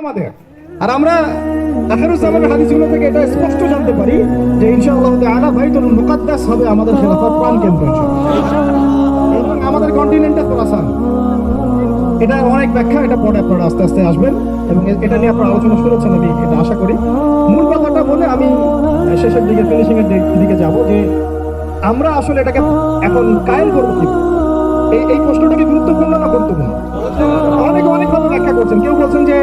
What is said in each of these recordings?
আমাদের। আর আমরা আখিরুজ জামানের হাদিসগুলো থেকে এটা স্পষ্ট জানতে পারি যে ইনশাআল্লাহ তাআলা বাইতুল মুকাদ্দাস হবে আমাদের খেলাফত প্রাণকেন্দ্র এবং আমাদের কন্টিনেন্টে খোরাসান। এটা অনেক ব্যাখ্যা, এটা পরে আপনারা আস্তে আস্তে আসবেন এবং এটা নিয়ে আপনারা আলোচনা শুনেছেন, আমি এটা আশা করি। মূল কথাটা বলে আমি শেষের দিকে ফিনিশিং এর দিকে যাব যে আমরা আসলে এটাকে এখন কায়েম করবো কি। এই প্রশ্নটা কি গুরুত্বপূর্ণ না গুরুত্বপূর্ণ? অনেকে অনেকভাবে ব্যাখ্যা করছেন। কেউ বলছেন যে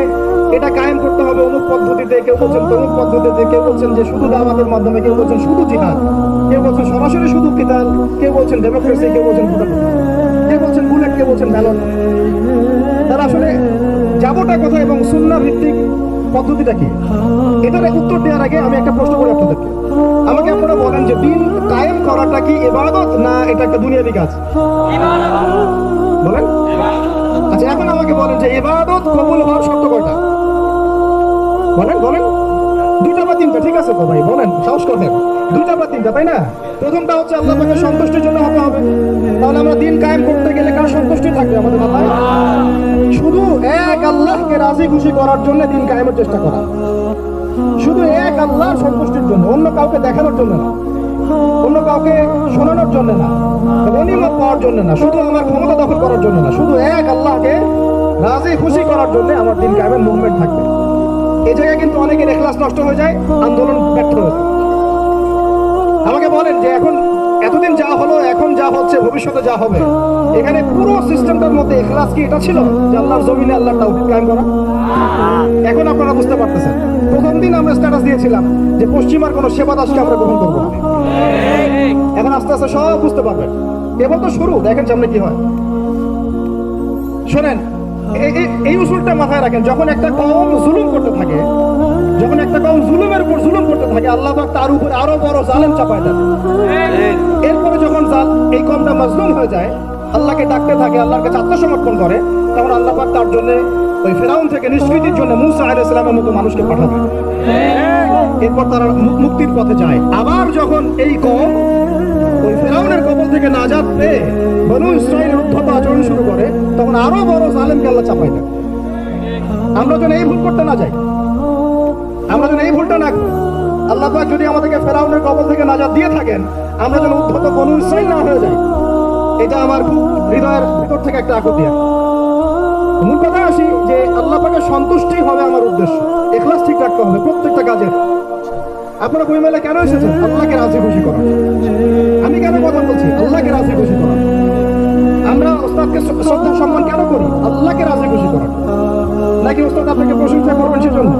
এটা কায়েম করতে হবে অমুক পদ্ধতিতে, কেউ বলছেন তমুক পদ্ধতিতে, কেউ বলছেন যে শুধু দাওয়াতের মাধ্যমে, কেউ বলছেন শুধু জিহাদ, কেউ বলছেন সরাসরি শুধু কিতাল, কেউ বলছেন ডেমোক্রেসি, কেউ বলছেন ভোটার, কেউ বলছেন বুলেট, কেউ বলছেন ব্যালট। তারা আসলে যাবোটা কোথায় এবং সুন্নাহ ভিত্তিক পদ্ধতিটা কি, এটার উত্তর দেওয়ার আগে আমি একটা প্রশ্ন করি আপনাদেরকে। আমাকে আপনারা বলেন যে দিন কায়েম করাটা কি ইবাদত না এটা একটা দুনিয়াবি কাজ? বলেন। আচ্ছা, এখন আমাকে বলেন যে ইবাদত কবুল হওয়ার শর্ত কয়টা? বলেন বলেন। দুইটা বা তিনটা? ঠিক আছে তো ভাই, বলেন, সাহস করেন। দুইটা বা তিনটা, তাই না? প্রথমটা হচ্ছে আল্লাহ পাকের সন্তুষ্টির জন্য হতে হবে। তাহলে আমরা দিন কায়েম করতে গেলে কার সন্তুষ্টি থাকবে আমাদের মাথায়? শুধু এক আল্লাহকে রাজি খুশি করার জন্য দিন কায়েমের চেষ্টা করা, শুধু এক আল্লাহর সন্তুষ্টির জন্য, অন্য কাউকে দেখানোর জন্য না, অন্য কাউকে শোনানোর জন্য না, গনিমত পাওয়ার জন্য না, শুধু আমার ক্ষমতা দখল করার জন্য না, শুধু এক আল্লাহকে রাজি খুশি করার জন্য আমার দিন কায়েমের মুভমেন্ট থাকবে। এই জায়গায় কিন্তু অনেকের ইখলাস নষ্ট হয়ে যায়, আন্দোলন ব্যর্থ হয়ে যায়। আমাকে বলেন যে এখন এতদিন যা হলো, এখন যা হচ্ছে, ভবিষ্যতে যা হবে, এখানে পুরো সিস্টেমটার মধ্যে ইখলাস কি এটা ছিল যে আল্লাহর জমিনে আল্লাহর তাওহীদ কায়েম করা? এখন আপনারা বুঝতে পারতেছেন। প্রথম দিন আমরা স্ট্যাটাস দিয়েছিলাম যে পশ্চিমার কোনো সেবা দাসকে আমরা গ্রহণ করবো না। এখন আস্তে আস্তে সব বুঝতে পারবেন। কেবল তো শুরু, দেখেন সামনে কি হয়। শোনেন, এই উসুলটা মাথায় রাখেন। যখন একটা কওম জুলুম করতে থাকে, যখন একটা কওম জুলুমের উপর জুলুম করতে থাকে, আল্লাহ পাক তার উপরে আরো বড় জালেম চাপায় দেন। এরপরে যখন এই কওমটা মাজলুম হয়ে যায়, আল্লাহকে ডাকতে থাকে, আল্লাহর কাছে আত্মসমর্পণ করে, তখন আল্লাহ পাক তার জন্য ওই ফেরাউন থেকে নিষ্কৃতির জন্য মুসা আলাইহিস সালামের মতো মানুষকে পাঠাবে। এরপর তারা মুক্তির পথে যায়। আবার যখন এই কওম ওই ফেরাউনের কবল থেকে নাজাত পেয়ে বনু ইসরাঈলের উদ্ধত আচরণ শুরু করে, তখন আরো বড় জালেমকে আল্লাহ চাপায় দেন। আমরা যেন এই ভুল করতে না যাই, আমরা যেন এই ভুলটা না করি। আল্লাহ পাক যদি আমাদেরকে ফেরাউনের কবল থেকে নাজাত দিয়ে থাকেন, আমরা যেন উদ্ধত বনু ইসরাঈল না হয়ে যাই। এটা আমার খুব হৃদয়ের ভিতর থেকে একটা আকুতি। মূল কথা আসি যে আল্লাহ পাকের সন্তুষ্টি হবে আমার উদ্দেশ্য, ইখলাস ঠিক রাখতে হবে প্রত্যেকটা কাজে। আপনারা বই মেলে কেন এসেছেন? আল্লাহকে রাজি খুশি করা। আমি কেন কথা বলছি? আল্লাহকে রাজি খুশি করা। আমরা ওস্তাদকে শ্রদ্ধা সম্মান কেন করি? আল্লাহকে রাজি খুশি করা। নাকি ওস্তাদ আপনাকে প্রশংসা করবেন সেজন্য?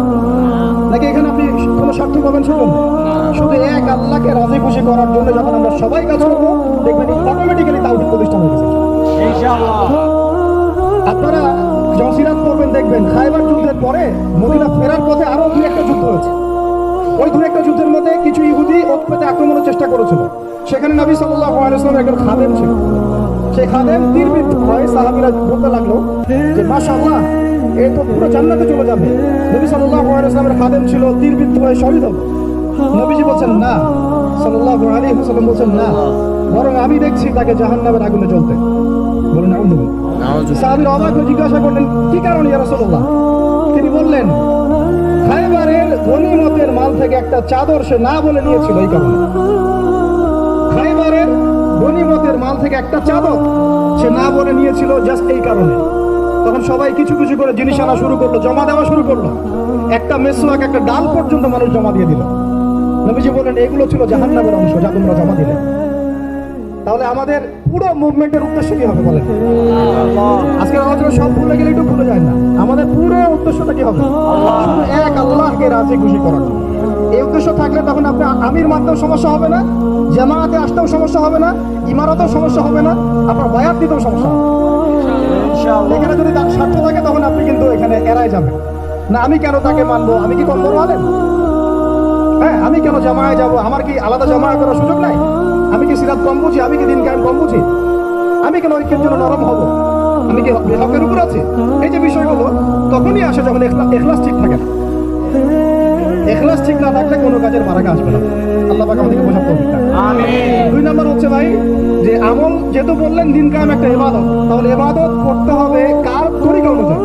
নাকি এখানে আপনি কোনো স্বার্থ পাবেন সেজন্য? শুধু এক আল্লাহকে রাজি খুশি করার জন্য যখন আমরা সবাই কাজ করবো, দেখবেন অটোমেটিক্যালি তাওহীদ প্রতিষ্ঠা হয়ে গেছে ইনশাআল্লাহ। আপনারা যখন সিরাত পড়বেন দেখবেন খায়বার যুদ্ধের পরে মদিনা ফেরার পথে আরো দুই একটা যুদ্ধ হয়েছে। ওই দুই একটা যুদ্ধের মধ্যে কিছু ইহুদি ওত পেতে আক্রমণের চেষ্টা করেছিল। সেখানে নবী সাল্লাল্লাহু আলাইহি ওয়াসাল্লামের একজন খাদেম ছিল। সেই খাদেম তীরবিদ্ধ হয়। সাহাবীরা বলতে লাগলো যে মাশাআল্লাহ, এ তো পুরো জান্নাতে চলে যাবে। নবী সাল্লাল্লাহু আলাইহি ওয়াসাল্লামের খাদেম ছিল, তীরবিদ্ধ হয়ে শহীদ হবে। নবীজি বলছেন না, সাল্লাল্লাহু আলাইহি ওয়াসাল্লাম বলছেন না, বরং আমি দেখছি তাকে জাহান্নামের আগুনে জ্বলতে। বলেন আউযুবিল্লাহ। সাহাবীরা অবাক হয়ে জিজ্ঞাসা করলেন, কি কারণ ইয়া রাসূলুল্লাহ? তিনি বললেন, খায়বারের গনিমতের মাল থেকে একটা চাদর সে না বলে নিয়েছিল, এই কারণে। খায়বারের গনিমতের মাল থেকে একটা চাদর সে না বলে নিয়েছিল, জাস্ট এই কারণে। তখন সবাই কিছু কিছু করে জিনিস আনা শুরু করলো, জমা দেওয়া শুরু করলো। একটা মেসওয়াক, একটা ডাল পর্যন্ত মানুষ জমা দিয়ে দিল। নবীজি বললেন, এগুলো ছিল জাহান্নামের অংশ যা তোমরা জমা দিলে। তাহলে আমাদের পুরো মুভমেন্টের উদ্দেশ্য কি হবে বলেন? আজকের আলোচনা সব ভুলে গেলে একটু ভুলে যায় না। আমাদের পুরো উদ্দেশ্যটা কি হবে? শুধু এক আল্লাহকে রাজি খুশি করার। এই উদ্দেশ্য থাকলে তখন আপনি আমির মানতেও সমস্যা হবে না, জামায়াতে আসতেও সমস্যা হবে না, ইমারতেও সমস্যা হবে না, আপনার বায়াত দিতেও সমস্যা হবে। এখানে যদি তার স্বার্থ থাকে তখন আপনি কিন্তু এখানে এড়ায় যাবেন না। আমি কেন তাকে মানবো? আমি কি কম বড় আলেম? হ্যাঁ, আমি কেন জামায়ায় যাব? আমার কি আলাদা জামায়া করার সুযোগ নাই? আমি কি সিরাত কম বুঝি? আমি কি দিন কায়েম কম বুঝি? আমি কেন ঐক্যের জন্য নরম হব? আমি কি হকের উপর আছি? এই যে বিষয়গুলো তখনই আসে যখন ইখলাস ঠিক থাকে না। ইখলাস ঠিক না থাকলে কোনো কাজের বারাকা আসবে না। আল্লাহ পাক আমাদেরকে বোঝার তৌফিক দান। আমিন। দুই নাম্বার হচ্ছে ভাই যে আমল, যেহেতু বললেন দিন কায়েম একটা ইবাদত, তাহলে ইবাদত করতে হবে কার তরিকা অনুযায়ী?